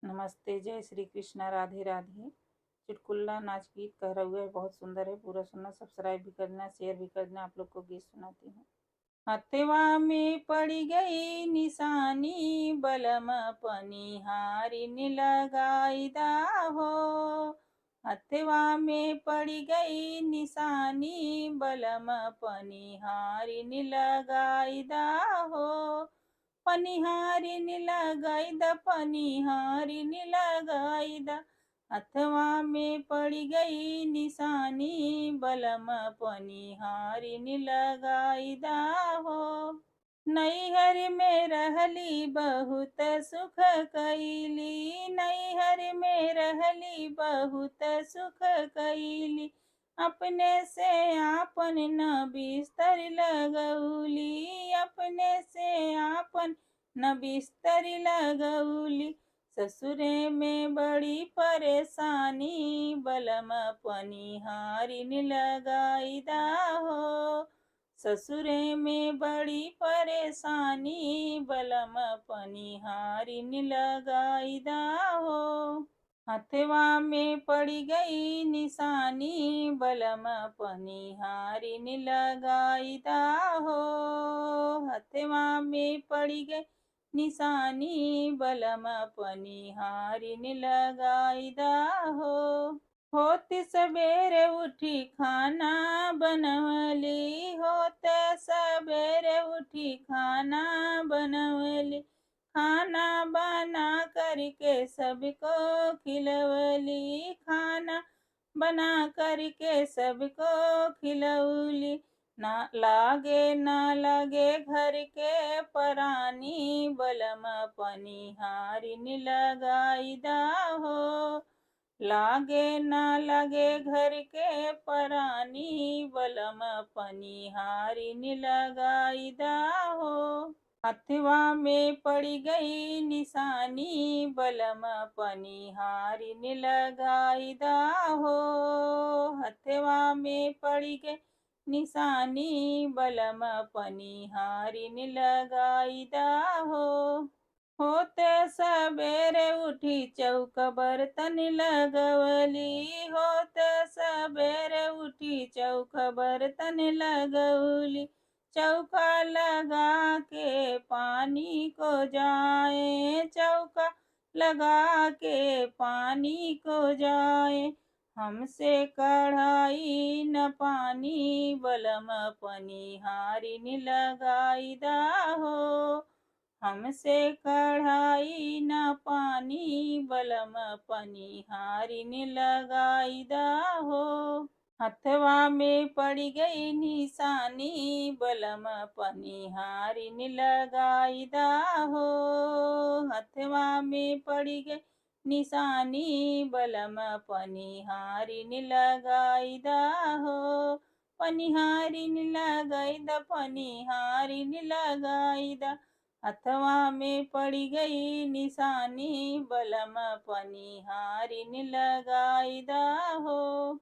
नमस्ते, जय श्री कृष्णा, राधे राधे। चुटकुल्ला नाच गीत कह रहा हुआ है, बहुत सुंदर है। पूरा सुनना, सब्सक्राइब भी करना, शेयर भी करना। आप लोग को गीत सुनाती हूँ। हथवा में पड़ी गई निशानी, बलम पनिहारिन लगाई दा हो। हथवा में पड़ी गई निशानी, बलम पनिहारिन लगाई दा हो। पनिहारिन लगाई दा, पनिहारिन लगाई दा। हथवा में पड़ी गई निशानी, बलम पनिहारिन लगाई दा हो। नैहर में रहली बहुत सुख कैली, नैहर में रहली बहुत सुख कैली। अपने से आपन न बिस्तर लगौली, अपने से आपन न बिस्तर लगौली। ससुरे में बड़ी परेशानी, बलम पनिहारिन लगाई दा हो। ससुरे में बड़ी परेशानी, बलम पनिहारिन लगाई दा हो। हथवा में पड़ी गई निशानी, बलम पनिहारिन लगाई दा हो। हथवा में पड़ी गई निशानी, बलम पनिहारिन लगाई दा हो। होती सबेरे उठी खाना बनवली, होते सबेरे उठी खाना बनवली। खाना बना करके सबको खिलवली, खाना बना करके सबको खिलौली। ना लागे घर के परानी, बलम पनिहारिन लगाई दा हो। लागे ना लागे घर के परानी, बलम पनिहारिन लगाई दा हो। हथवा में पड़ी गई निशानी, बलम पनिहारिन लगाई दा हो। हथवा में पड़ी गई निशानी, बलम पनिहारिन लगाई दा हो। होते सबेरे उठी चौक बर्तन लगवली, होते सबेरे उठी चौक बर्तन लगौली। चौका लगा के पानी को जाए, चौका लगा के पानी को जाए। हमसे कढ़ाई न पानी, बलम पनिहारिन लगाई दा हो। हमसे कढ़ाई न पानी, बलम पनिहारिन लगाई दा हो। हथवा में पड़ी गई निशानी, बलम पनिहारिन लगाई दा हो। हथवा में पड़ी गई निशानी, बलम पनिहारिन लगाई दा हो। पनिहारिन लगाई दा, पनिहारिन लगाई दा। हथवा में पड़ी गई निशानी, बलम पनिहारिन लगाई दा हो।